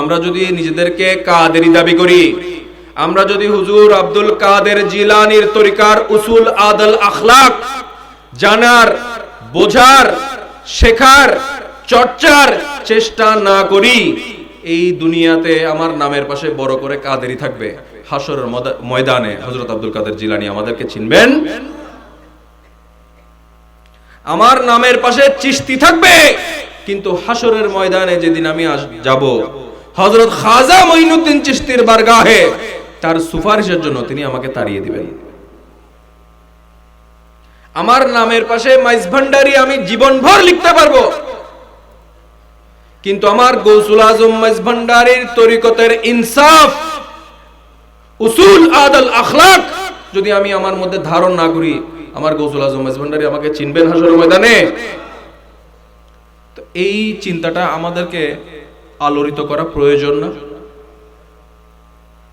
আমরা যদি নিজেদেরকে কাদেরি দাবি করি, আমরা যদি হুজুর আব্দুল কাদের জিলানীর তরিকার উসুল আদল আখলাক জানার, বোঝার, শেখার, চর্চার চেষ্টা না করি, এই দুনিয়াতে আমার নামের পাশে বড় করে কাদেরি থাকবে, হাসরের ময়দানে হযরত আব্দুল কাদের জিলানী আমাদেরকে চিনবেন। আমার নামের পাশে চিশতি থাকবে, কিন্তু হাসরের ময়দানে যেদিন আমি যাব, হযরত খাজা মঈনুদ্দিন চিশতির বারগাহে তার সুপারিশের জন্য তিনি আমাকে তাড়িয়ে দিবেন। আমার নামের পাশে মাইজ ভান্ডারি আমি জীবনভর লিখতে পারবো, কিন্তু আমার গৌসুল আজম মাইজ ভান্ডারির তরিকতের ইনসাফ, উসুল আদল আখলাক যদি আমি আমার মধ্যে ধারণ না করি, আমার গৌসুল আজম মাইজ ভান্ডারি আমাকে চিনবেন হাসরের ময়দানে? তো এই চিন্তাটা আমাদেরকে আলোড়িত করা প্রয়োজন না?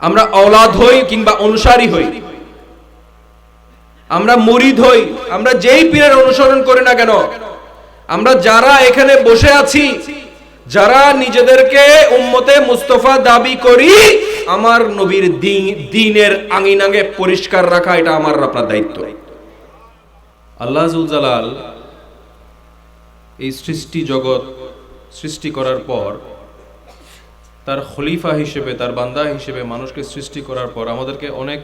আমরা औलाद হই কিংবা অনুসারী হই, আমরা মুরিদ হই, আমরা যেই পীরের অনুসরণ করি না কেন, আমরা যারা এখানে বসে আছি, যারা নিজেদেরকে উম্মতে মুস্তাফা দাবি করি, আমার নবীর দ্বীনের আঙিনাকে পরিষ্কার রাখা এটা আমার আপনার দায়িত্ব। আল্লাহ যুল জালাল এই সৃষ্টি জগৎ সৃষ্টি করার পর, তার খলিফা হিসেবে, তার বান্দা হিসেবে মানুষকে সৃষ্টি করার পর আমাদেরকে অনেক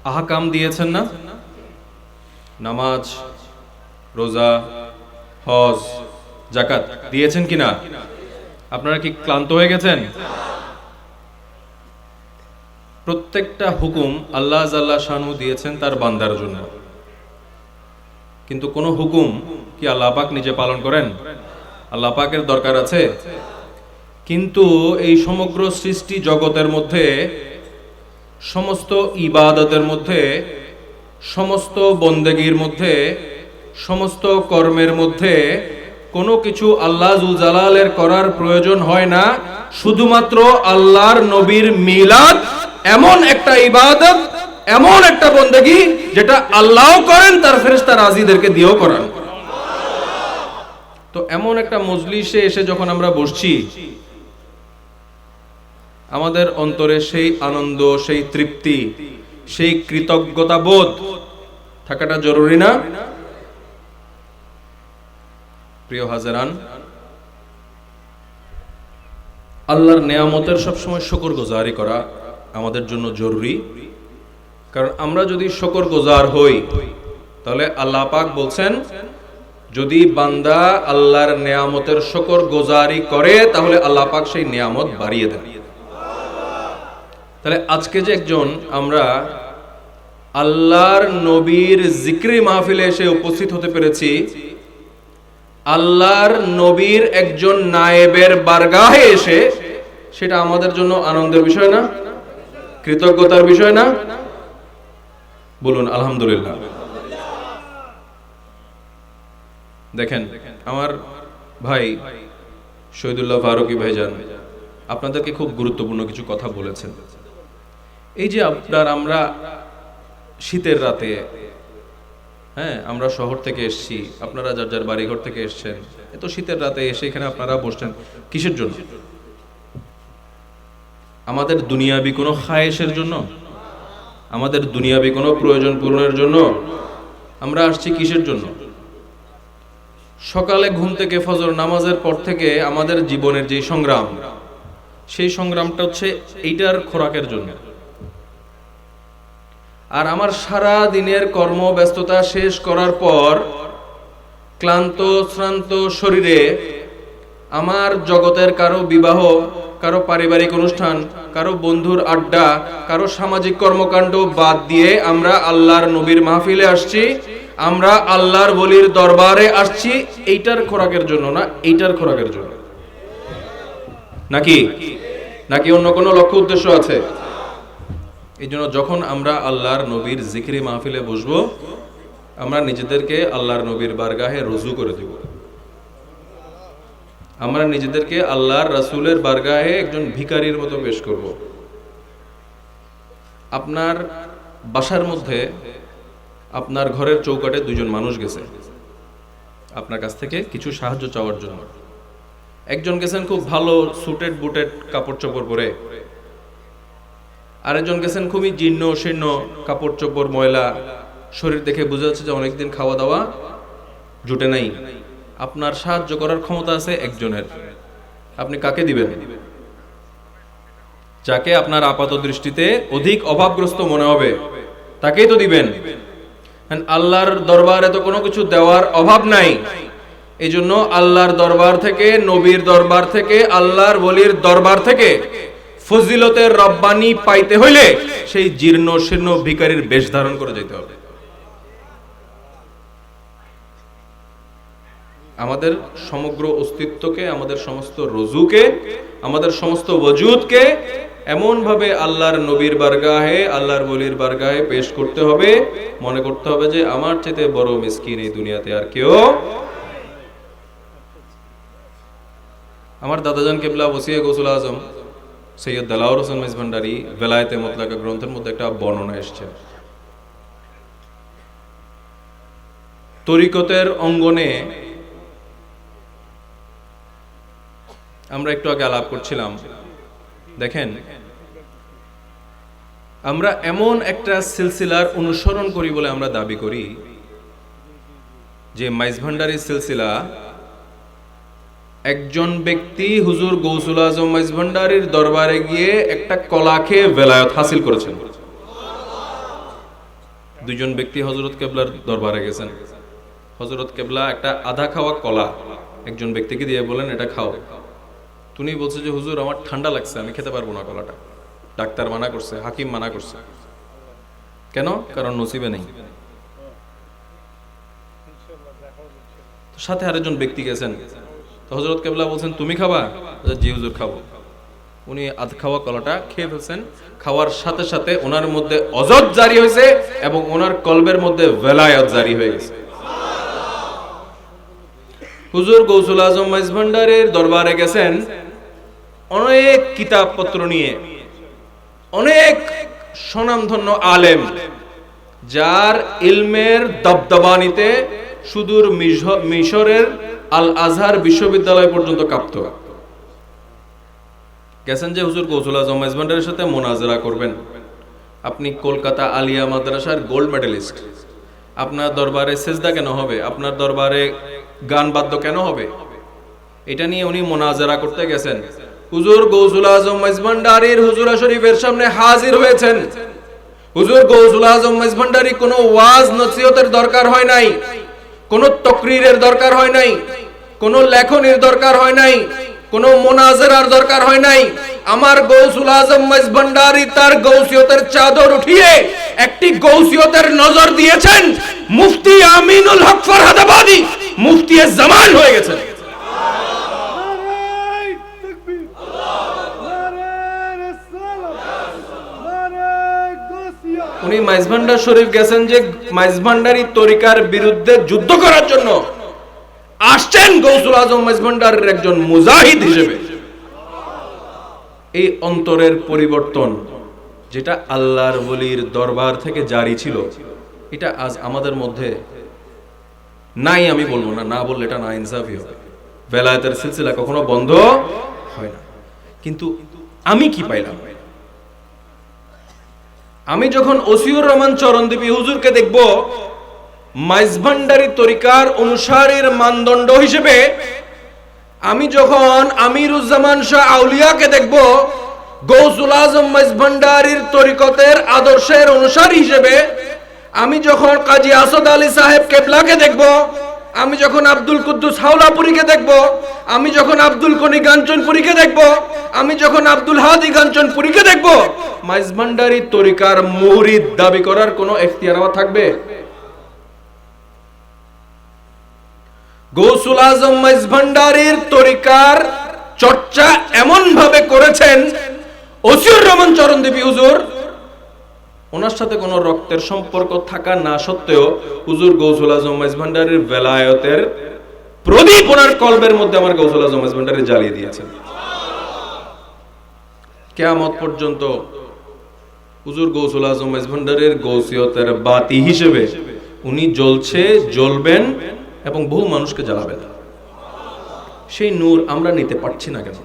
আহকাম দিয়েছেন না? নামাজ, রোজা, হজ, যাকাত দিয়েছেন কিনা? আপনারা কি ক্লান্ত হয়ে গেছেন? প্রত্যেকটা হুকুম আল্লাহ জাল্লা শানু দিয়েছেন তার বান্দার জন্য, কিন্তু কোন হুকুম কি আল্লাহ পাক নিজে পালন করেন? আল্লাহ পাকের দরকার আছে? কিন্তু এই সমগ্র সৃষ্টি জগতের মধ্যে, সমস্ত ইবাদতের মধ্যে, সমস্ত বন্দেগীর মধ্যে, সমস্ত কর্মের মধ্যে কোনো কিছু আল্লাহ যুল জালালের করার প্রয়োজন হয় না, শুধুমাত্র আল্লাহর নবীর মিলাদ এমন একটা ইবাদত, এমন একটা বন্দেগী যেটা আল্লাহও করেন, তার ফেরেশতা রাজিদেরকে দিয়েও করান। তো এমন একটা মজলিসে এসে যখন আমরা বসছি, আমাদের অন্তরে সেই আনন্দ, সেই তৃপ্তি, সেই কৃতজ্ঞতা বোধ থাকাটা জরুরি না? প্রিয় হাজেরান, আল্লাহর নেয়ামতের সবসময় শুকরগুজারি করা আমাদের জন্য জরুরি। কারণ আমরা যদি শুকরগুজার হই, তাহলে আল্লাহ পাক বলছেন, যদি বান্দা আল্লাহর নেয়ামতের শুকরগুজারি করে, তাহলে আল্লাহ পাক সেই নেয়ামত বাড়িয়ে দেন। তাহলে আজকে যে একজন আমরা আল্লাহর নবীর জিকরি মাহফিলে এসে উপস্থিত হতে পেরেছি, আল্লাহর নবীর একজন নায়েবের বারগাহে এসে, সেটা আমাদের জন্য আনন্দের বিষয় না? কৃতজ্ঞতার বিষয় না? বলুন আলহামদুলিল্লাহ। দেখেন, আমার ভাই শহীদুল্লাহ ফারুকী ভাইজান আপনাদেরকে খুব গুরুত্বপূর্ণ কিছু কথা বলেছেন। এই যে আমরা শীতের রাতে, হ্যাঁ, আমরা শহর থেকে এসেছি, আপনারা যার যার বাড়িঘর থেকে এসছেন, এত শীতের রাতে এসে এখানে আপনারা বসছেন কিসের জন্য? আমাদের দুনিয়াবি কোনো খায়েশের জন্য? আমাদের দুনিয়াবি কোনো প্রয়োজন পূরণের জন্য? আমরা আসছি কিসের জন্য? সকালে ঘুম থেকে ফজর নামাজের পর থেকে আমাদের জীবনের যে সংগ্রাম, সেই সংগ্রামটা হচ্ছে এইটার খোরাকের জন্য। আর আমার সারা দিনের কর্মব্যস্ততা শেষ করার পর ক্লান্ত শ্রান্ত শরীরে আমার জগতের কারো বিবাহ, কারো পারিবারিক অনুষ্ঠান, কারো বন্ধুর আড্ডা, কারো সামাজিক কর্মকাণ্ড বাদ দিয়ে আমরা আল্লাহর নবীর মাহফিলে আসছি, আমরা আল্লাহর ওলির দরবারে আসছি এইটার খোরাকের জন্য না, এইটার খোরাকের জন্য। নাকি অন্য কোনো লক্ষ্য উদ্দেশ্য আছে? এই জন্য যখন আমরা আল্লাহর নবীর জিকরি মাহফিলে বসবো, আমরা নিজেদেরকে আল্লাহর নবীর বারগাহে রুজু করে দেব। আমরা নিজেদেরকে আল্লাহর রাসূলের বারগাহে একজন ভিখারির মতো পেশ করব। আপনার বাসার মধ্যে, আপনার ঘরের চৌকাটে দুইজন মানুষ গেছে আপনার কাছ থেকে কিছু সাহায্য চাওয়ার জন্য। একজন গেছেন খুব ভালো সুটেড বুটেড কাপড় চোপড় পরে, আরেকজন গেছেন খুবই জীর্ণ শীর্ণ কাপড় চোপড় ময়লা, শরীর দেখে বোঝা যাচ্ছে যে অনেকদিন খাওয়া দাওয়া জুটে নাই। আপনার সাহায্য করার ক্ষমতা আছে একজনের, আপনি কাকে দিবেন? যাকে আপনার আপাত দৃষ্টিতে অধিক অভাবগ্রস্ত মনে হবে তাকেই তো দিবেন। আল্লাহর দরবারে তো কোনো কিছু দেওয়ার অভাব নাই, এই জন্য আল্লাহর দরবার থেকে, নবীর দরবার থেকে, আল্লাহর ওলির দরবার থেকে ফজিলতের রব্বানি পাইতে হইলে সেই জীর্ণ শীর্ণ ভিখারির বেশ ধারণ করে যেতে হবে। আমাদের সমগ্র অস্তিত্বকে, আমাদের সমস্ত রুজুকে, আমাদের সমস্ত ওয়াজুদকে এমন ভাবে আল্লাহর নবীর বারগাহে, আল্লাহর ওলির বারগাহে পেশ করতে হবে, মনে করতে হবে যে আমার চাইতে বড় মিসকিন এই দুনিয়াতে আর কেউ। আমার দাদাজান কেবলা ওসিয়ে গৌসুল আজম সৈয়দ দেলাওয়ার হোসেন মেজভান্ডারী বেলায়েতে মুতলাকা গ্রন্থের মধ্যে একটা বর্ণনা এসেছে। তরিকতের অঙ্গনে আমরা একটু আগে আলাপ করছিলাম, দেখেন আমরা এমন একটা সিলসিলার অনুসরণ করি বলে আমরা দাবি করি যে মাইজভান্ডারী সিলসিলা একজন ব্যক্তি হুজুর গৌসুল আজম মাইজভান্ডারীর দরবারে গিয়ে একটা কলা খেয়ে বেলায়েত হাসিল করেছেন। দুইজন ব্যক্তি হযরত কেবলার দরবারে গেছেন, হযরত কেবলা একটা আধা খাওয়া কলা একজন ব্যক্তিকে দিয়ে বলেন এটা খাও। তুমি বলছে যে হুজুর আমার ঠান্ডা লাগছে, আমি খেতে পারবো না কলাটা, ডাক্তার মানা করছে, হাকিম মানা করছে। কেন? কারণ নসিবে নেই। সাথে আরেকজন ব্যক্তি গেছেন, তো হযরত কেবলা বলছেন তুমি খাবা? জি হুজুর খাবো। উনি আধ খাওয়া কলাটা খেয়ে ফেলছেন, খাওয়ার সাথে সাথে ওনার মধ্যে অজদ জারি হয়েছে এবং ওনার কলবের মধ্যে বেলায়েত জারি হয়ে গেছে। হুজুর গৌসুল আজম মাইজভান্ডারীর দরবারে গেছেন অনেক কিতাবপত্র নিয়ে, অনেক স্বনামধন্য আলেম যার ইলমের দবদবানিতে সুদূর মিশরের আল আজহার বিশ্ববিদ্যালয় পর্যন্ত কাঁপত। গেছেন যে হুজুর গৌসুল আজম মাইজভান্ডারীর সাথে মোনাজারা করবেন, আপনি কলকাতা আলিয়া মাদ্রাসার গোল্ড মেডেলিস্ট, আপনার দরবারে সেজদা কেন হবে? আপনার দরবারে গান বাদ্য কেন হবে? এটা নিয়ে উনি মোনাজারা করতে গেছেন। হুজুর গৌসুল আজম মাইজভান্ডারীর হুজুরা শরীফের সামনে হাজির হয়েছেন। হুজুর গৌসুল আজম মাইজভান্ডারী কোনো ওয়াজ নসিহতের দরকার হয় নাই, কোনো তাকরীরের দরকার হয় নাই, কোনো লেখনের দরকার হয় নাই, কোনো মোনাজারার দরকার হয় নাই। আমার গৌসুল আজম মাইজভান্ডারী তার গৌসিয়তের চাদর উঠিয়ে একটি গৌসিয়তের নজর দিয়েছেন, মুফতি আমিনুল হক ফরহাদাবাদী মুফতি জামান হয়ে গেছেন। উনি মাইজভান্ডার শরীফ গেছেন যে মাইজভান্ডারী তরিকার বিরুদ্ধে যুদ্ধ করার জন্য, আসছেন গৌসুল আজম মাইজভান্ডারীর একজন মুজাহিদ হিসেবে। এই অন্তরের পরিবর্তন যেটা আল্লাহর ওলির দরবার থেকে জারি ছিল, এটা আজ আমাদের মধ্যে নাই। আমি বলবো না, না বললে এটা না ইনসাফি হবে। বেলায়েতের সিলসিলা কখনো বন্ধ হয় না। কিন্তু আমি কি পাইলাম? আমি যখন ওসিউর রহমান চরণদ্বীপী হুজুরকে দেখব মাইজভান্ডারী তরিকার অনুসারীর মানদণ্ড হিসেবে, আমি যখন আমিরুজ্জামান শাহ আউলিয়াকে দেখব গৌসুল আজম মাইজভান্ডারীর তরিকতের আদর্শের অনুসারী হিসেবে, আমি যখন কাজী আসাদ আলী সাহেব কেবলাকে দেখব, আমি যখন আব্দুল কুদ্দুস হাওলাপুরীকে দেখব, আমি যখন আব্দুল গনি গাঞ্চনপুরীকে দেখব, আমি যখন আব্দুল হাদি গাঞ্চনপুরীকে দেখব, মাইজভান্ডারী তরিকার মুরিদ দাবি করার কোনো এখতিয়ার আমার থাকবে? গৌসুল আজম মাইজভান্ডারীর তরিকার চর্চা এমন ভাবে করেছেন ওসিউর রহমান চরণদ্বীপী হুজুর, ওনার সাথে কোনো রক্তের সম্পর্ক থাকা না সত্ত্বেও হুজুর গৌসুল আজম মাইজভান্ডারীর বেলায়েতের প্রদীপ ওনার কলবের মধ্যে আমার গৌসুল আজম মাইজভান্ডারী জ্বালিয়ে দিয়েছেন। কিয়ামত পর্যন্ত হুজুর গৌসুল আজম মাইজভান্ডারীর গৌসিয়তের বাতি হিসেবে উনি জ্বলছে, জ্বলবেন এবং বহু মানুষকে জ্বালাবেন। সেই নূর আমরা নিতে পারছি না কেন?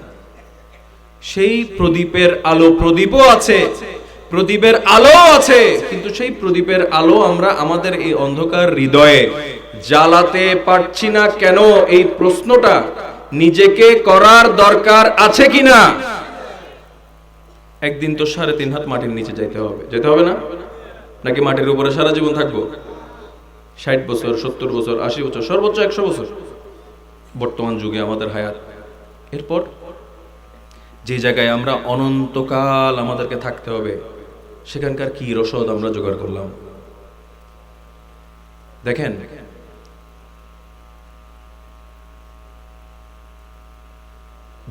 সেই প্রদীপের আলো, প্রদীপও আছে, প্রদীপের আলো আছে, কিন্তু সেই প্রদীপের আলো আমরা আমাদের এই অন্ধকার হৃদয়ে জ্বালাতে পারছি না কেন? এই প্রশ্নটা নিজেকে করার দরকার আছে কিনা? একদিন তো 3.5 হাত মাটির নিচে যেতে হবে না? নাকি মাটির উপরে সারা জীবন থাকবো? 60 বছর, 70 বছর, 80 বছর, সর্বোচ্চ 100 বছর বর্তমান যুগে আমাদের হায়াত। এরপর যে জায়গায় আমরা অনন্তকাল আমাদেরকে থাকতে হবে, সেখানকার কি রসদ আমরা জোগাড় করলাম? দেখেন,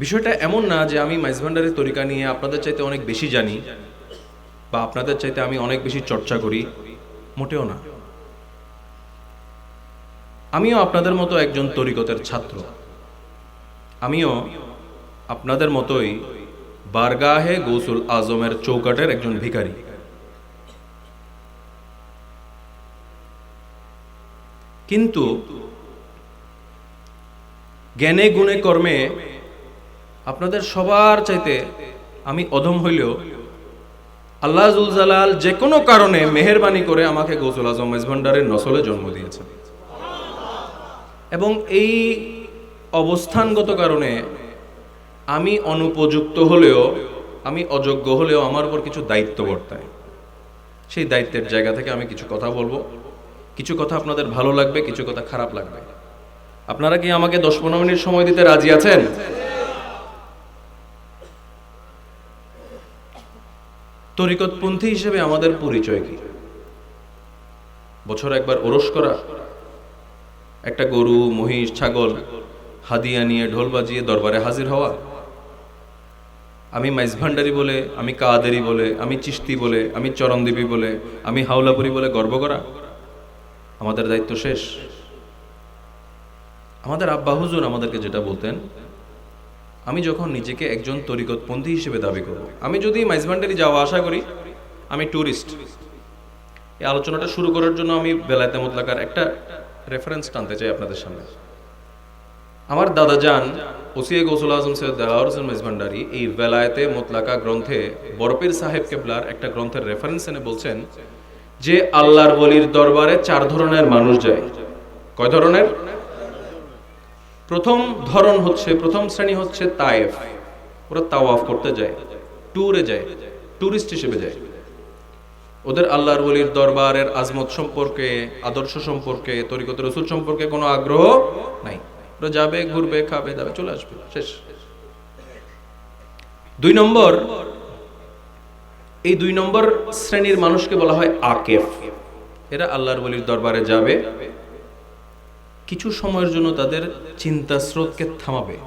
বিষয়টা এমন না যে আমি মাইজ ভান্ডারের তরিকা নিয়ে আপনাদের চাইতে অনেক বেশি জানি বা আপনাদের চাইতে আমি অনেক বেশি চর্চা করি, মোটেও না। আমিও আপনাদের মতো একজন তরিকতের ছাত্র, আমিও আপনাদের মতোই বারগাহে গৌসুল আজমের চৌকাটের একজন ভিখারি। কিন্তু জ্ঞানে গুণে কর্মে আপনাদের সবার চাইতে আমি অধম হইলেও আল্লাহ জুল জালাল যে কোনো কারণে মেহেরবানি করে আমাকে গৌসুল আজম মাইজ ভান্ডারের নসলে জন্ম দিয়েছেন, এবং এই অবস্থানগত কারণে আমি অনুপযুক্ত হলেও, আমি অযোগ্য হলেও আমার উপর কিছু দায়িত্ব বর্তায়। সেই দায়িত্বের জায়গা থেকে আমি কিছু কথা বলবো, কিছু কথা আপনাদের ভালো লাগবে, কিছু কথা খারাপ লাগবে। আপনারা কি আমাকে 10-15 মিনিট সময় দিতে রাজি আছেন? তরিকতপন্থী হিসেবে আমাদের পরিচয় কি? বছর একবার ওরস করা, একটা গরু, মহিষ, ছাগল হাদিয়া নিয়ে ঢোল বাজিয়ে দরবারে হাজির হওয়া, আমি মাইজ ভান্ডারি বলে, আমি কাদেরি বলে, আমি চিশতি বলে, আমি চরণদেবী বলে, আমি হাওলাপুরি বলে গর্ব করা? আমাদের দায়িত্ব শেষ? আমাদের আব্বা হুজুর আমাদেরকে যেটা বলতেন, আমি যখন নিজেকে একজন তরিকতপন্থী হিসেবে দাবি করব, আমি যদি মাইজ ভান্ডারি যাওয়া আশা করি, আমি ট্যুরিস্ট। এই আলোচনাটা শুরু করার জন্য আমি বেলায়েতে মুতলাকার একটা রেফারেন্স টানতে চাই আপনাদের সামনে। আমার দাদা যান ওসিয়ে গৌসুল আজম সৈয়দ দেলাওয়ার হোসেন মাইজ ভান্ডারি এই বেলায়েতে মুতলাকা গ্রন্থে বরপীর সাহেব কেবলার একটা গ্রন্থের রেফারেন্স এনে বলছেন যে আল্লাহর ওলির দরবারে 4 ধরনের মানুষ যায়। কয় ধরনের? প্রথম শ্রেণী হচ্ছে তায়েফ, ওরা তাওয়াফ করতে যায়, ট্যুরে যায়, ট্যুরিস্ট হিসেবে যায়। ওদের আল্লাহর ওলির দরবারের আজমত সম্পর্কে, আদর্শ সম্পর্কে, তরিকত রসুল সম্পর্কে কোনো আগ্রহ নাই। ওরা যাবে, ঘুরবে, খাবে, দাবে, চলে আসবে, শেষ। 2 নম্বর, এই 2 নম্বর শ্রেণীর মানুষকে বলা হয় আকেফ। এরা আল্লাহর ওলির দরবারে যাবে, কিছু সময়ের জন্য তাদের চিন্তা স্রোতকে থামাবে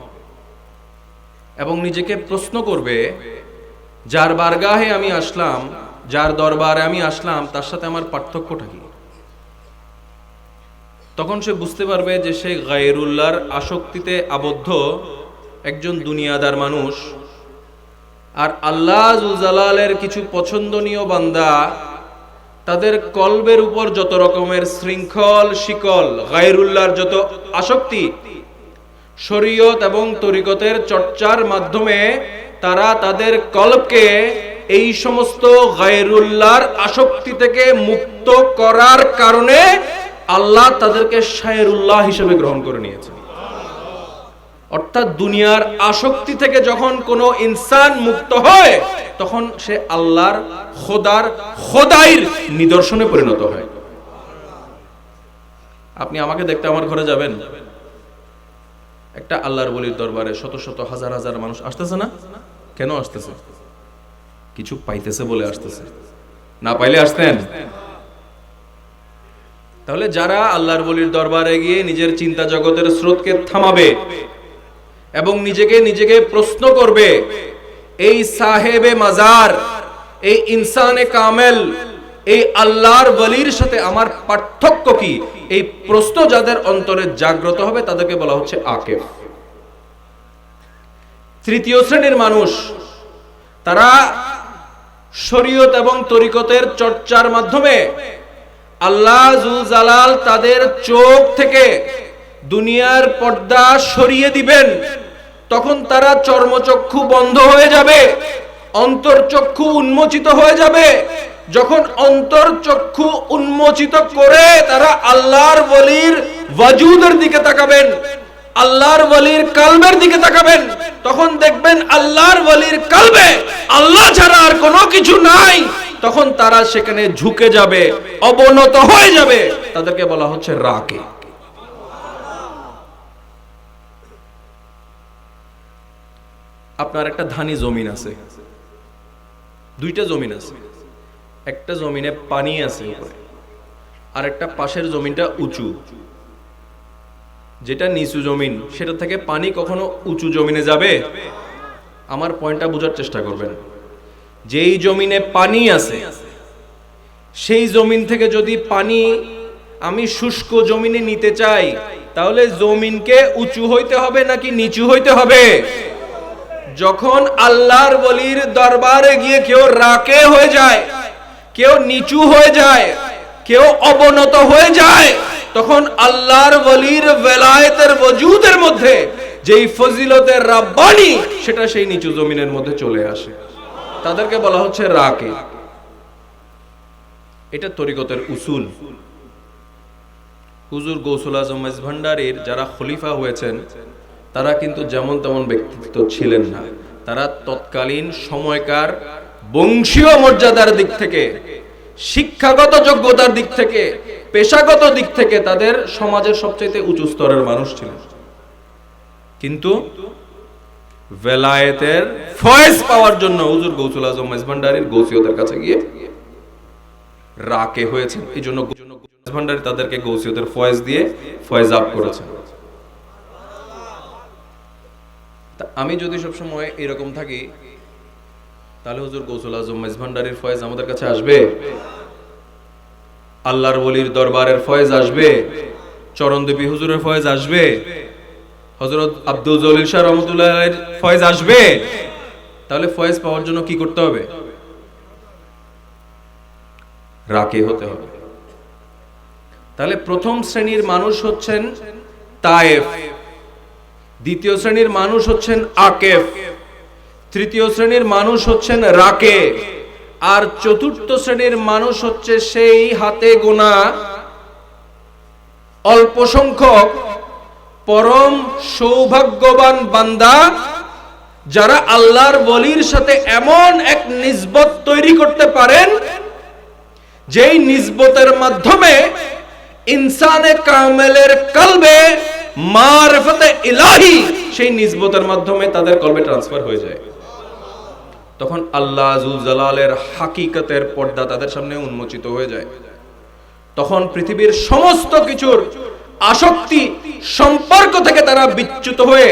এবং নিজেকে প্রশ্ন করবে, যার বারগাহে আমি আসলাম, যার দরবারে আমি আসলাম, তার সাথে আমার পার্থক্যটা কি? তখন সে বুঝতে পারবে যে সে গায়রুল্লাহর আসক্তিতে আবদ্ধ একজন দুনিয়াদার মানুষ, আর আল্লাহ জুল জালালের কিছু পছন্দনীয় বান্দা তাদের কলবের উপর যত রকমের শৃঙ্খল শিকল, গায়রুল্লাহর যত আসক্তি, শরীয়ত এবং তরিকতের চর্চার মাধ্যমে তারা তাদের কলবকে এই সমস্ত গায়রুল্লাহর আসক্তি থেকে মুক্ত করার কারণে আল্লাহ তাদেরকে শায়রুল্লাহ হিসেবে গ্রহণ করে নিয়েছেন। অর্থাৎ দুনিয়ার আসক্তি থেকে যখন কোনো ইনসান মুক্ত হয়, তখন সে আল্লাহর খোদাইর নিদর্শনে পরিণত হয়। আপনি আমাকে দেখতে আমার ঘরে যাবেন, একটা আল্লাহর ওলির দরবারে শত শত হাজার হাজার মানুষ আসতেছে না? কেন আসতেছে? কিছু পাইতেছে বলে আসতেছে, না পাইলে আসতেন? তাহলে যারা আল্লাহর ওলির দরবারে গিয়ে নিজের চিন্তা জগতের স্রোতকে থামাবে এবং নিজেকে প্রশ্ন করবে, এই সাহেবে মাজার, এই ইনসানে কামেল, এই আল্লাহর ওলির সাথে আমার পার্থক্য কি, এই প্রশ্ন যাদের অন্তরে জাগ্রত হবে তাদেরকে বলা হচ্ছে আকেফ। 3য় শ্রেণীর মানুষ, তারা শরীয়ত এবং তরিকতের চর্চার মাধ্যমে আল্লাহ জুল জালাল তাদের চোখ থেকে দুনিয়ার পর্দা সরিয়ে দিবেন, তখন তারা চর্মচক্ষু বন্ধ হয়ে যাবে, অন্তর্চক্ষু উন্মোচিত হয়ে যাবে। যখন অন্তর্চক্ষু উন্মোচিত করে তারা আল্লাহর ওলির ওয়াজুদের দিকে তাকাবেন, আল্লাহর ওলির কালবের দিকে তাকাবেন, তখন দেখবেন আল্লাহর ওলির কালবে আল্লাহ ছাড়া আর কোনো কিছু নাই। তখন তারা সেখানে ঝুঁকে যাবে, অবনত হয়ে যাবে। তাদেরকে বলা হচ্ছে রাকে। আপনার একটা ধানি জমিন আছে, দুইটা জমিন আছে, একটা জমিনে পানি আছে উপরে, আর একটা পাশের জমিনটা উঁচু। যেটা নিচু জমিন সেটা থেকে পানি কখনো উঁচু জমিনে যাবে? আমার পয়েন্টটা বোঝার চেষ্টা করবেন। যেই জমিনে পানি আছে সেই জমিন থেকে যদি পানি আমি শুষ্ক জমিনে নিতে চাই, তাহলে জমিনকে উঁচু হইতে হবে নাকি নিচু হইতে হবে? যখন আল্লাহর ওলির দরবারে গিয়ে কেউ রাকে হয়ে যায়, কেউ নিচু হয়ে যায়, কেউ অবনত হয়ে যায়, তখন আল্লাহর ওলির ভেলায়েতের ওজুদের মধ্যে যেই ফজিলতের রাব্বানি সেটা সেই নিচু জমিনের মধ্যে চলে আসে। তাদেরকে বলা হচ্ছে রাকে। এটা তরিকতের উসুল। হুজুর গৌসুল আজম মেজভান্ডারীর যারা খলিফা হয়েছেন তারা কিন্তু যেমন তেমন ব্যক্তিত্ব ছিলেন না। তারা তৎকালীন সময়কার বংশীয় মর্যাদার দিক থেকে, শিক্ষাগত যোগ্যতার দিক থেকে, পেশাগত দিক থেকে তাদের সমাজের সবচেয়ে উঁচু স্তরের মানুষ ছিলেন। কিন্তু ভেলায়েতের ফয়েজ পাওয়ার জন্য হুজুর গৌসুল আজম মেজভান্ডারীর গৌসিয়তের কাছে গিয়ে রাকে হয়েছেন। এই জন্য মেজভান্ডারী তাদেরকে গৌসিয়তের ফয়েজ দিয়ে ফয়েজ আপ করেছেন। আমি যদি সবসময় এরকম থাকি, তাহলে হুজুর গৌসুল আজম মেজভান্ডারীর ফয়েজ আমাদের কাছে আসবে? আল্লাহর ওলির দরবারের ফয়েজ আসবে? চরণদেবী হুজুরের ফয়েজ আসবে? হযরত আব্দুল জলিল শাহ রহমাতুল্লাহের ফয়েজ আসবে? তাহলে ফয়েজ পাওয়ার জন্য কি করতে হবে? রাকে হতে হবে। তাহলে প্রথম শ্রেণীর মানুষ হচ্ছেন তায়েফ, দ্বিতীয় শ্রেণীর মানুষ হচ্ছেন আকেফ, তৃতীয় শ্রেণীর মানুষ হচ্ছেন রাকে, আর চতুর্থ শ্রেণীর মানুষ হচ্ছে সেই হাতে গোনা অল্প সংখ্যক পরম সৌভাগ্যবান বান্দা যারা আল্লাহর ওলির সাথে এমন এক নিসবত তৈরি করতে পারেন যেই নিসবতের মাধ্যমে ইনসানে কামেলের কলবে মারিফতে ইলাহি সেই নিসবতের মাধ্যমে তাদের কলবে ট্রান্সফার হয়ে যায়। তখন আল্লাহ যুল জালালের হাকিকতের পর্দা তাদের সামনে উন্মোচিত হয়ে যায়। তখন পৃথিবীর সমস্ত কিছুর আসক্তি সম্পর্ক থেকে তারা বিচ্যুত হয়ে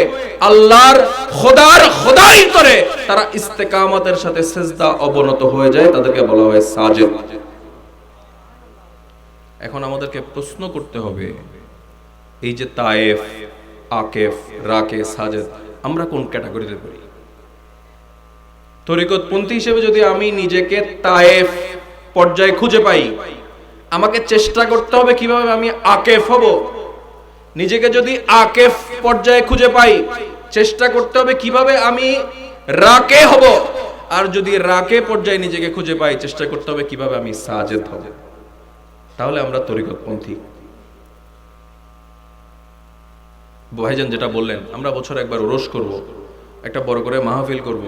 আল্লাহর খোদার খোদাই করে তারা ইস্তেকামতের সাথে সিজদা অবনত হয়ে যায়। তাদেরকে বলা হয় সাজিদ। এখন আমাদেরকে প্রশ্ন করতে হবে, এই যে তায়েফ, আকেফ, রাকে, সাজেদ, আমরা কোন ক্যাটাগরিতে পড়ি? তরিকতপন্থী হিসেবে যদি আমি নিজেকে তায়েফ পর্যায়ে খুঁজে পাই, আমাকে চেষ্টা করতে হবে কিভাবে আমি আকেফ হব। নিজেকে যদি আকেফ পর্যায়ে খুঁজে পাই, চেষ্টা করতে হবে কিভাবে আমি রাকে হব। আর যদি রাকে পর্যায়ে নিজেকে খুঁজে পাই, চেষ্টা করতে হবে কিভাবে আমি সাজেদ হব। তাহলে আমরা তরিকতপন্থী। ভাইজান যেটা বললেন, আমরা বছরে একবার ওরস করব, একটা বড় করে মাহফিল করব,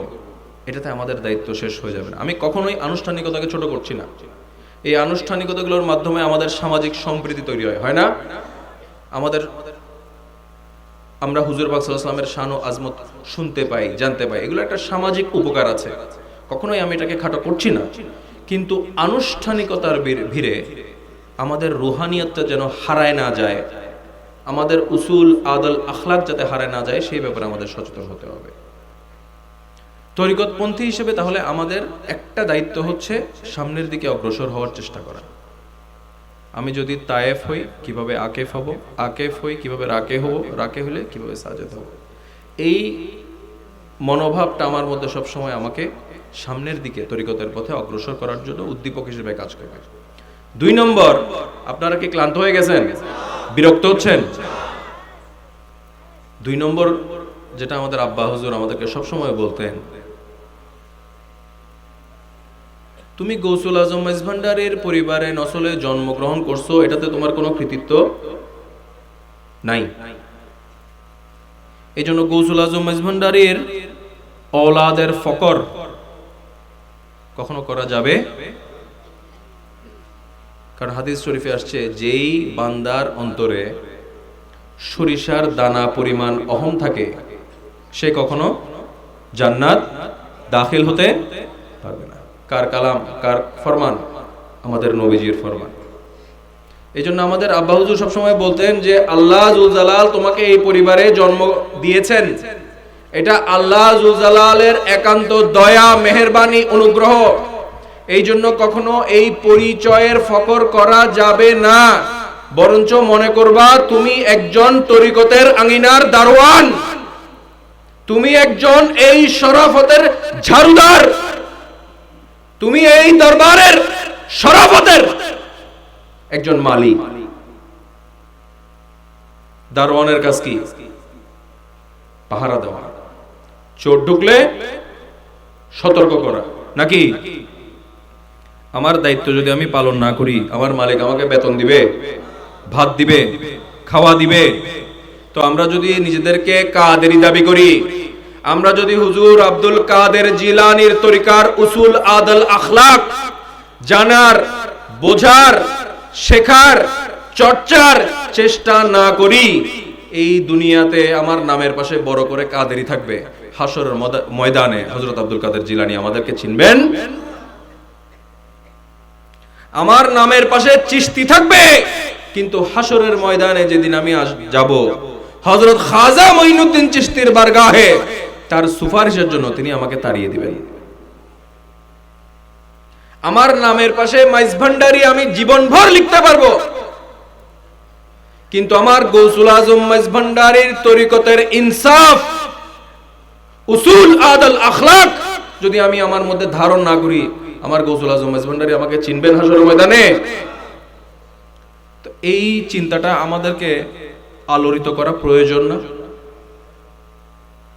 এটাতে আমাদের দায়িত্ব শেষ হয়ে যাবে না। আমি কখনোই আনুষ্ঠানিকতাকে ছোট করছি না। এই আনুষ্ঠানিকতাগুলোর মাধ্যমে আমাদের সামাজিক সম্প্রীতি তৈরি হয় না? আমরা হুজুর পাক সাল্লাল্লাহু আলাইহি ওয়াসাল্লামের শান ও আজমত শুনতে পাই, জানতে পাই, এগুলো একটা সামাজিক উপকার আছে। কখনোই আমি এটাকে খাটো করছি না। কিন্তু আনুষ্ঠানিকতার ভিড়ে আমাদের রুহানিয়তটা যেন হারায় না যায়, আমাদের উসুল আদল আখলাক যাতে হারায় না যায়, সেই ব্যাপারে আমাদের সচেতন হতে হবে। তরিকতপন্থী হিসেবে তাহলে আমাদের একটা দায়িত্ব হচ্ছে সামনের দিকে অগ্রসর হওয়ার চেষ্টা করা। আমি যদি তায়েফ হই, কিভাবে আকেফ হব, আকেফ হই কিভাবে রাকে হব, রাকে হলে কিভাবে সাজেদ হব। এই মনোভাবটা আমার মধ্যে সবসময় আমাকে সামনের দিকে তরিকতের পথে অগ্রসর করার জন্য উদ্দীপক হিসেবে কাজ করবে। 2 নম্বর, আপনারা কি ক্লান্ত হয়ে গেছেন? বিরক্ত হচ্ছেন? দুই নম্বর যেটা আমাদের আব্বা হুজুর আমাদেরকে সবসময় বলতেন, তুমি গৌসুল আজম মেজভান্ডারির পরিবারে নসলে জন্মগ্রহণ করছো, এটাতে তোমার কোনো কৃতিত্ব নাই। এই জন্য গৌসুল আজম মেজভান্ডারির औलाদের ফকর কখনো করা যাবে, কারণ হাদিস শরীফে আসছে, যেই বান্দার অন্তরে সরিষার দানা পরিমাণ অহম থাকে সে কখনো জান্নাত দাখিল হতে পারবে না। কার কালাম, কার ফরমান? আমাদের নবীজির ফরমান। এই জন্য আমাদের আব্বা হুজুর সবসময় বলতেন যে আল্লাহ জুল জালাল তোমাকে এই পরিবারে জন্ম দিয়েছেন, এটা আল্লাহ জুল জালালের একান্ত দয়া, মেহেরবানি, অনুগ্রহ। এই জন্য কখনো এই পরিচয়ের ফকর করা যাবে না, বরঞ্চ মনে করবা তুমি একজন তরিকতের আঙিনার দারোয়ান, তুমি একজন এই শরাফতের ঝাড়ুদার, তুমি এই দরবারের শরাফতের একজন মালিক। দারোয়ানের কাজ কি? পাহারা দেওয়া, চোর ঢুকলে সতর্ক করা, নাকি? আমার দায়িত্ব যদি আমি পালন না করি, আমার মালিক আমাকে বেতন দিবে, ভাত দিবে, খাওয়া দিবে? তো আমরা যদি নিজেদেরকে কাদেরি দাবি করি, আমরা যদি হুজুর আব্দুল কাদের জিলানীর তরিকার উসুল আদল আখলাক জানার, বোঝার, শেখার, চর্চার চেষ্টা না করি, এই দুনিয়াতে আমার নামের পাশে বড় করে কাদেরি থাকবে, হাসরের ময়দানে হযরত আব্দুল কাদের জিলানী আমাদেরকে চিনবেন। আমার নামের পাশে চিশতি থাকবে, কিন্তু হাসরের ময়দানে যেদিন আমি যাব, হযরত খাজা মঈনুদ্দিন চিশতির বারগাহে তার সুপারিশের জন্য তিনি আমাকে তাড়িয়ে দিবেন। আমার নামের পাশে মাইজভান্ডারি আমি জীবনভর লিখতে পারবো, কিন্তু আমার গৌসুল আজম মাইজভান্ডারির তরিকতের ইনসাফ, উসুল আদল আখলাক যদি আমি আমার মধ্যে ধারণ না করি, আমার গৌসুল আজম মাইজভান্ডারি আমাকে চিনবেন হাসরের ময়দানে? তো এই চিন্তাটা আমাদেরকে আলোড়িত করা প্রয়োজন না?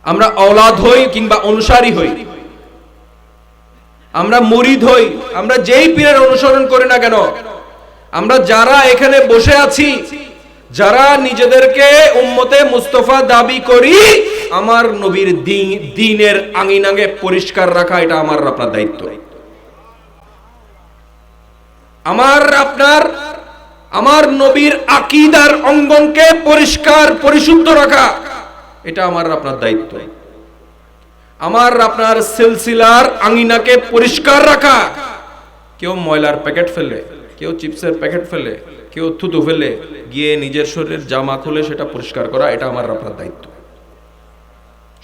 আমরা औलाद হই কিংবা অনুসারী হই, আমরা মুরিদ হই, আমরা যেই পীরের অনুসরণ করি না কেন, আমরা যারা এখানে বসে আছি, যারা নিজেদেরকে উম্মতে মুস্তাফা দাবি করি, আমার নবীর দ্বীনের আঙিনাকে পরিষ্কার রাখা এটা আমার আপনার দায়িত্ব। আমার নবীর আকীদার অঙ্গনকে পরিষ্কার পরিশুদ্ধ রাখা এটা আমার আপনার দায়িত্ব। আমার আপনার সিলসিলার আঙিনাকে পরিষ্কার রাখা, কেউ ময়লার প্যাকেট ফেলে, কেউ চিপসের প্যাকেট ফেলে, কেউ থুতু ফেলে, গিয়ে নিজের শরীরের জামা খুলে সেটা পরিষ্কার করা এটা আমার আপনার দায়িত্ব।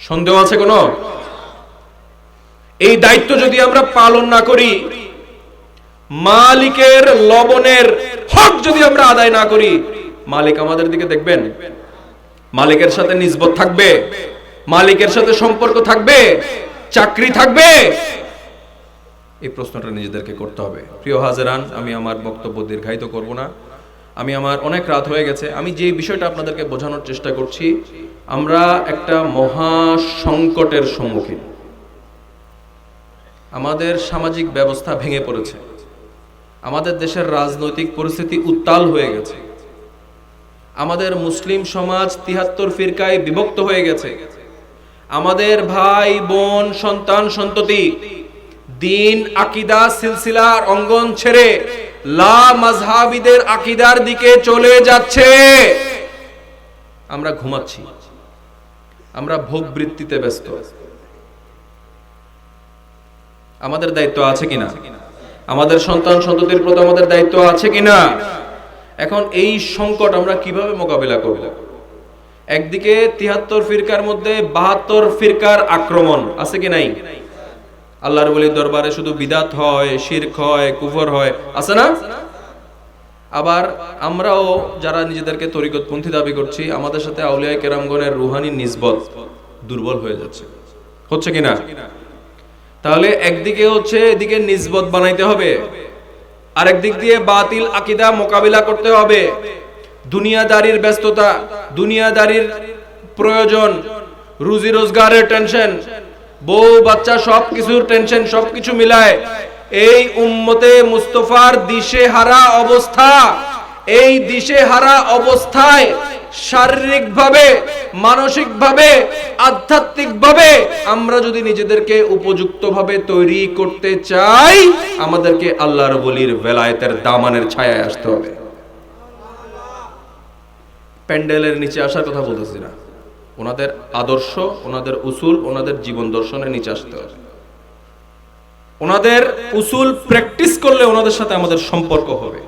সন্দেহ আছে কোনো? এই দায়িত্ব যদি আমরা পালন না করি, মালিকের লবণের হক যদি আমরা আদায় না করি, মালিক আমাদের দিকে দেখবেন? মালিকের সাথে নিসবত থাকবে? মালিকের সাথে সম্পর্ক থাকবে? চাকরি থাকবে? এই প্রশ্নটা নিজেদেরকে করতে হবে। প্রিয় হাজেরান, আমি আমার বক্তব্য দীর্ঘায়িত করব না, আমার অনেক রাত হয়ে গেছে। আমি যে বিষয়টা আপনাদেরকে বোঝানোর চেষ্টা করছি, আমরা একটা মহা সংকটের সম্মুখীন। আমাদের সামাজিক ব্যবস্থা ভেঙে পড়েছে, আমাদের দেশের রাজনৈতিক পরিস্থিতি উত্তাল হয়ে গেছে, আমাদের মুসলিম সমাজ ৭৩ ফিরকায় বিভক্ত হয়ে গেছে, আমাদের ভাই বোন, সন্তান সন্ততি দ্বীন, আকীদা, সিলসিলার অঙ্গন ছেড়ে লা মাযহাবিদের আকীদার দিকে চলে যাচ্ছে। আমরা ঘুমাচ্ছি, আমরা ভোগ বৃত্তিতে ব্যস্ত। আমাদের দায়িত্ব আছে কিনা? আমাদের সন্তান সন্ততির প্রতি আমাদের দায়িত্ব আছে কিনা? এখন এই সংকট আমরা কিভাবে মোকাবিলা করব? একদিকে ৭৩ ফিরকার মধ্যে ৭২ ফিরকার আক্রমণ আছে কি নাই? আল্লাহর ওলির দরবারে শুধু বিদাত হয়, শিরক হয়, কুফর হয়, আছে না? আবার আমরাও যারা নিজেদেরকে তরিকতপন্থী দাবি করছি, আমাদের সাথে আউলিয়া কেরামগণের রুহানি নিসবত দুর্বল হয়ে যাচ্ছে, হচ্ছে কিনা? তাহলে একদিকে হচ্ছে এদিকে নিসবত বানাইতে হবে, আরেক দিক দিয়ে বাতিল আকীদা মোকাবিলা করতে হবে। দুনিয়াদারির ব্যস্ততা, দুনিয়াদারির প্রয়োজন, রুজি রোজগারের টেনশন, বউ বাচ্চা সবকিছুর টেনশন, সবকিছু মিলায় এই উম্মতে মুস্তফার দিশেহারা অবস্থা, এই দিশেহারা অবস্থায় শারীরিকভাবে, মানসিকভাবে, আধ্যাত্মিকভাবে আমরা যদি নিজেদেরকে উপযুক্তভাবে তৈরি করতে চাই, আমাদেরকে আল্লাহর ওলির ভেলায়েতের দামানের ছায়ায় আসতে হবে। প্যান্ডেলের নিচে আসার কথা বলতেছি না, ওনাদের আদর্শ, ওনাদের উসুল, ওনাদের জীবন দর্শনের নিচে আসতে হবে। ওনাদের উসুল প্র্যাকটিস করলে ওনাদের সাথে আমাদের সম্পর্ক হবে,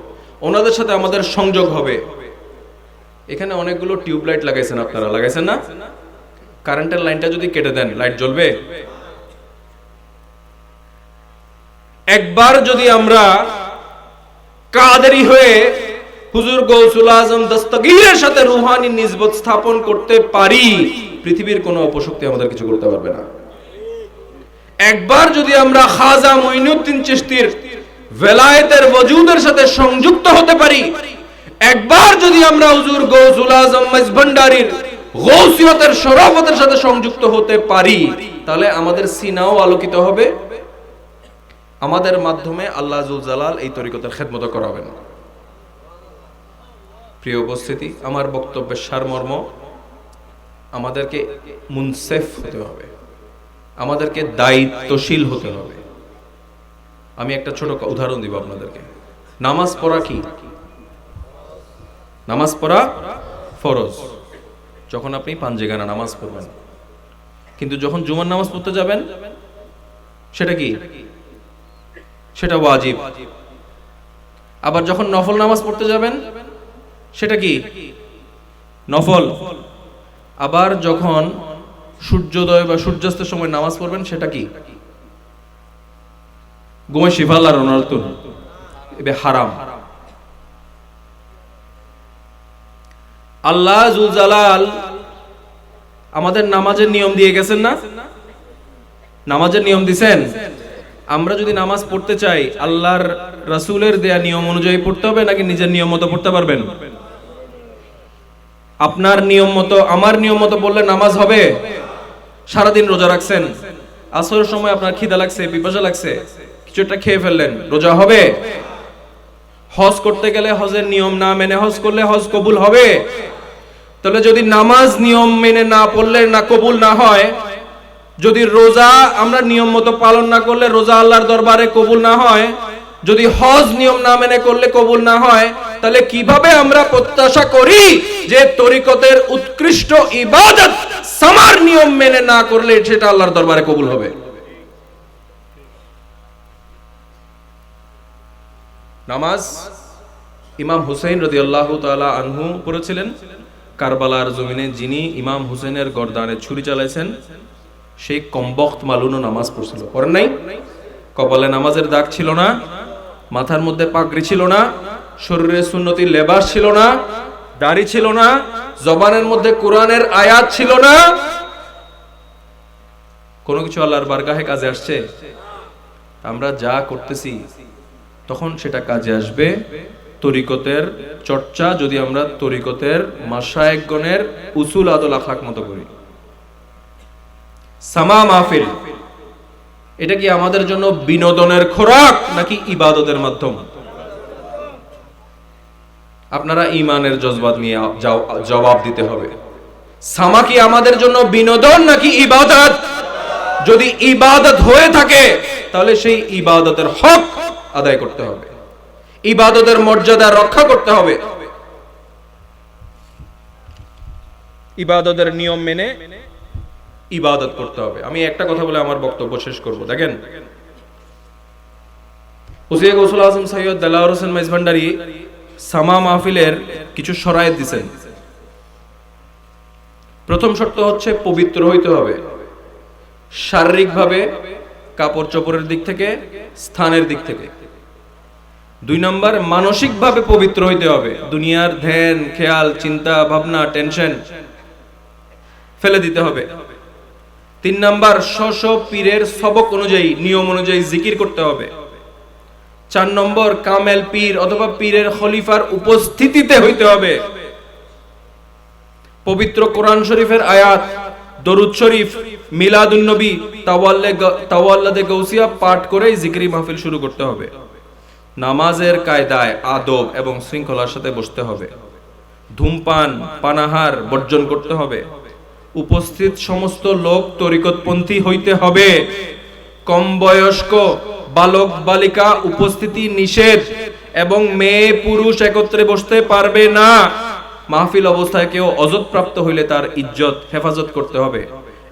ওনাদের সাথে আমাদের সংযোগ হবে। এখানে অনেকগুলো টিউবলাইট লাগাইছেন, আপনারা লাগাইছেন না? কারেন্টের লাইনটা যদি কেটে দেন, লাইট জ্বলবে? একবার যদি আমরা কাদেরি হয়ে হুজুর গৌসুল আজম দস্তগীরের সাথে রুহানি নিসবত স্থাপন করতে পারি, পৃথিবীর কোনো অপশক্তি আমাদের কিছু করতে পারবে না। একবার যদি আমরা খাজা মুঈনুদ্দিন চিশতির ভেলায়েতের ওজুদের সাথে সংযুক্ত হতে পারি, একবার যদি আমরা হুজুর গৌসুল আজম মাইজভান্ডারীর গৌসিয়তের শরাফতের সাথে সংযুক্ত হতে পারি, তাহলে আমাদের সিনাও আলোকিত হবে, আমাদের মাধ্যমে আল্লাহ জুল জালাল এই তরিকতের খেদমত করাবেন। প্রিয় উপস্থিতি, আমার বক্তব্যের সারমর্ম, আমাদেরকে মুনসেফ হতে হবে, আমাদেরকে দায়িত্বশীল হতে হবে। আমি একটা ছোট উদাহরণ দিব আপনাদেরকে। নামাজ পড়া কি? নামাজ পড়া ফরজ, যখন আপনি পাঞ্জেগানা নামাজ পড়বেন। কিন্তু যখন জুমার নামাজ পড়তে যাবেন, সেটা কি? সেটা ওয়াজিব। আবার যখন নফল নামাজ পড়তে যাবেন, সেটা কি? নফল। আবার যখন সূর্যোদয় বা সূর্যাস্তের সময় নামাজ পড়বেন, সেটা কি? ঘুমে শিফাল আর অনর্তুন, এবে হারাম। আল্লাহ জুল জালাল আমাদের নামাজের নিয়ম দিয়ে গেছেন না? নামাজের নিয়ম দিছেন। আমরা যদি নামাজ পড়তে চাই, আল্লাহর রাসূলের দেয়া নিয়ম অনুযায়ী পড়তে হবে, নাকি নিজের নিয়ম মতো পড়তে পারবেন? আপনার নিয়ম মতো, আমার নিয়ম মতো পড়লে নামাজ হবে? সারাদিন রোজা রাখছেন, আসরের সময় আপনার খিদা লাগছে, পিপাসা লাগছে, কিছু একটা খেয়ে ফেললেন, রোজা হবে? হজ করতে গেলে হজের নিয়ম না মেনে হজ করলে হজ কবুল হবে? তাহলে যদি নামাজ নিয়ম মেনে না পড়লে না কবুল না হয়, যদি রোজা আমরা নিয়ম মতো পালন না করলে রোজা আল্লাহর দরবারে কবুল না হয়, যদি হজ নিয়ম না মেনে করলে কবুল না হয়, তাহলে কিভাবে আমরা প্রত্যাশা করি যে তরিকতের উৎকৃষ্ট ইবাদত সামার নিয়ম মেনে না করলে সেটা আল্লাহর দরবারে কবুল হবে? নামাজ ইমাম হুসাইন রাদিয়াল্লাহু তাআলা আনহু পড়েছিলেন। কারবালার জমিনে যিনি ইমাম হুসাইনের গর্দানে ছুরি চালাইছেন, সেই কমবখ্ত মালুনও নামাজ পড়ছিল। পড়েন নাই? কপালে নামাজের দাগ ছিল না, মাথার মধ্যে পাগড়ি ছিল না, শরীরে সুন্নতি লেবাস ছিল না, দাড়ি ছিল না, জবানের মধ্যে কোরআনের আয়াত ছিল না, কোনো কিছু আল্লাহর বারগাহে কাজে আসছে? আমরা যা করতেছি তখন সেটা কাজে আসবে তরিকতের চর্চা, যদি আমরা তরিকতের মাশায়েখগণের উসুল আদল আখলাক মতো করি। সামা মাহফিল, এটা কি আমাদের জন্য বিনোদনের খোরাক নাকি ইবাদতের মাধ্যম? আপনারা ঈমানের জজবাত নিয়ে জবাব দিতে হবে। সামা কি আমাদের জন্য বিনোদন নাকি ইবাদত? যদি ইবাদত হয়ে থাকে, তাহলে সেই ইবাদতের হক আদায় করতে হবে, ইবাদতের মর্যাদা রক্ষা করতে হবে, ইবাদতের নিয়ম মেনে ইবাদত করতে হবে। আমি একটা কথা বলে আমার বক্তব্য শেষ করব। দেখেন, হুজুর গৌসুল আজম সৈয়দ দেলাওয়ার হোসেন মাইজভান্ডারী সামা মাহফিলের কিছু শরায়েত দিয়েছেন। প্রথম শর্ত হচ্ছে পবিত্র হইতে হবে, শারীরিকভাবে, কাপড় চোপড়ের দিক থেকে, স্থানের দিক থেকে। 2 নম্বর, মানসিকভাবে পবিত্র হইতে হবে, দুনিয়ার ধ্যান, খেয়াল, চিন্তা, ভাবনা, টেনশন ফেলে দিতে হবে। 3 নম্বর, স্ব পীরের সবক অনুযায়ী, নিয়ম অনুযায়ী জিকির করতে হবে। 4 নম্বর, কামেল পীর অথবা পীরের খলিফার উপস্থিতিতে হইতে হবে। পবিত্র কোরআন শরীফের আয়াত, দরুদ শরীফ, মিলাদুন নবী, তাওয়াল্লাদে গাউসিয়া পাঠ করে জিকরি মাহফিল শুরু করতে হবে। নামাজের কায়দায়, আদব এবং শৃঙ্খলার সাথে বসতে হবে। ধূমপান, পানাহার বর্জন করতে হবে। উপস্থিত সমস্ত লোক তরিকতপন্থী হইতে হবে। কম বয়স্ক বালক বালিকা উপস্থিতি নিষেধ এবং মেয়ে পুরুষ একত্রে বসতে পারবে না। মাহফিল অবস্থায় কেউ অযৎপ্রাপ্ত হইলে তার ইজ্জত হেফাজত করতে হবে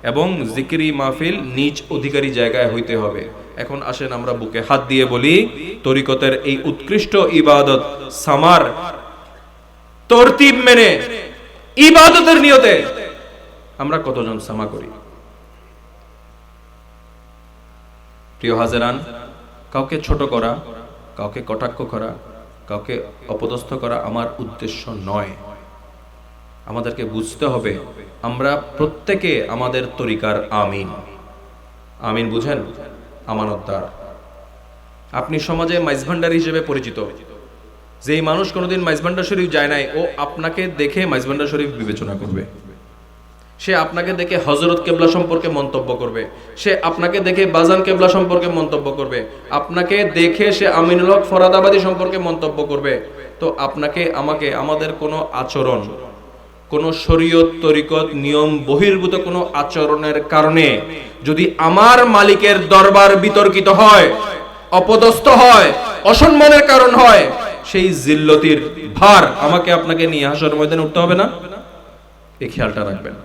এবং জিকিরি মাহফিল নিজ অধিকারী জায়গায় হইতে হবে। এখন আসেন আমরা বুকে হাত দিয়ে বলি, তরিকতের এই উৎকৃষ্ট ইবাদত সামার তরতিব মেনে ইবাদতের নিয়তে আমরা কতজন সামা করি? প্রিয় হাজেরান, কাউকে ছোট করা, কাউকে কটাক্ষ করা, কাউকে অপদস্থ করা আমার উদ্দেশ্য নয়। আমাদেরকে বুঝতে হবে আমরা প্রত্যেকে আমাদের তরিকার আমিন। আমিন বুঝেন? আমানতদার। আপনি সমাজে মাইজভান্ডার হিসেবে পরিচিত। যেই মানুষ কোনোদিন মাইজভান্ডার শরীফ যায় নাই, ও আপনাকে দেখে মাইজভান্ডার শরীফ বিবেচনা করবে। সে আপনাকে দেখে হযরত কেবলা সম্পর্কে মন্তব্য করবে। সে আপনাকে দেখে বাজান কেবলা সম্পর্কে মন্তব্য করবে। আপনাকে দেখে সে আমিনুল হক ফরাদাবাদী সম্পর্কে মন্তব্য করবে। তো আপনাকে আমাকে আমাদের কোনো আচরণ, কোনো শরীয়ত তরিকত নিয়ম বহির্ভূত কোনো আচরণের কারণে যদি আমার মালিকের দরবার বিতর্কিত হয়, অপদস্থ হয়, অসম্মানের কারণ হয়, সেই জিল্লতির ভার আমাকে আপনাকে নিয়ে হাসর ময়দানে উঠতে হবে না? এই খেয়ালটা রাখবেন।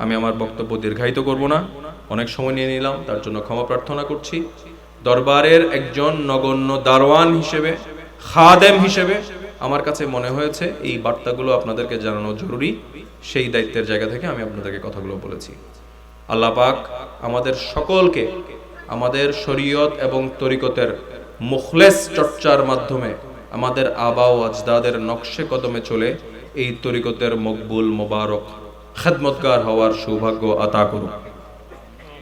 আমি আমার বক্তব্য দীর্ঘায়িত করব না, অনেক সময় নিয়ে নিলাম, তার জন্য ক্ষমা প্রার্থনা করছি। দরবারের একজন নগণ্য দারওয়ান হিসেবে, খাদেম হিসেবে আমার কাছে মনে হয়েছে এই বার্তাগুলো আপনাদেরকে জানানো জরুরি। সেই দায়িত্বের জায়গা থেকে আমি আপনাদেরকে কথাগুলো বলেছি। আল্লাহ পাক আমাদের সকলকে আমাদের শরীয়ত এবং তরিকতের মুখলেস চর্চার মাধ্যমে আমাদের আবা ও আজদাদের নকশে কদমে চলে এই তরিকতের মকবুল মোবারক খেদমতগার হওয়ার সৌভাগ্য আতা করুন।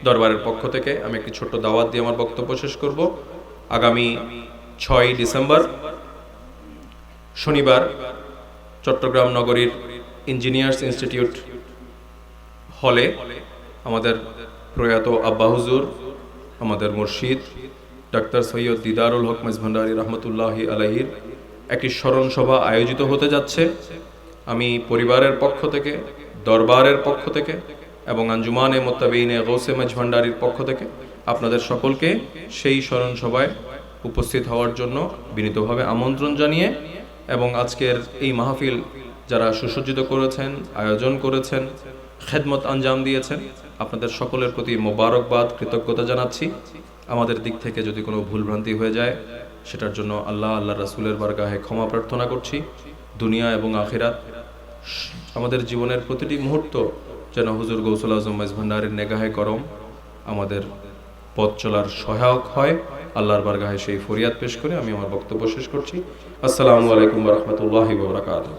দরবারের পক্ষ থেকে আমি একটি ছোট্ট দাওয়াত দিয়ে আমার বক্তব্য শেষ করব। আগামী 6 ডিসেম্বর শনিবার চট্টগ্রাম নগরীর ইঞ্জিনিয়ার্স ইনস্টিটিউট হলে আমাদের প্রয়াত আব্বা হুজুর, আমাদের মুর্শিদ ডাক্তার সৈয়দ দিদারুল হক মেজভান্ডারী রহমতুল্লাহি আলাইহির একটি স্মরণ সভা আয়োজিত হতে যাচ্ছে। আমি পরিবারের পক্ষ থেকে, দরবারের পক্ষ থেকে এবং আঞ্জুমানে মুত্তাবিইনে গৌসে মেজভান্ডারীর পক্ষ থেকে আপনাদের সকলকে সেই স্মরণ সভায় উপস্থিত হওয়ার জন্য বিনীতভাবে আমন্ত্রণ জানিয়ে এবং আজকের এই মাহফিল যারা সুসজ্জিত করেছেন, আয়োজন করেছেন, খেদমত আঞ্জাম দিয়েছেন, আপনাদের সকলের প্রতি মোবারকবাদ, কৃতজ্ঞতা জানাচ্ছি। আমাদের দিক থেকে যদি কোনো ভুলভ্রান্তি হয়ে যায় সেটার জন্য আল্লাহ রাসূলের বারগাহে ক্ষমা প্রার্থনা করছি। দুনিয়া এবং আখিরাত আমাদের জীবনের প্রতিটি মুহূর্ত যেন হুজুর গৌসুল আজম মেজভান্ডারীর নেগাহে করম আমাদের পথ চলার সহায়ক হয়। আল্লাহর বারগাহে সেই ফরিয়াদ পেশ করে আমি আমার বক্তব্য শেষ করছি। আসসালামু আলাইকুম ওয়া রাহমাতুল্লাহি ওয়া বারাকাতুহু।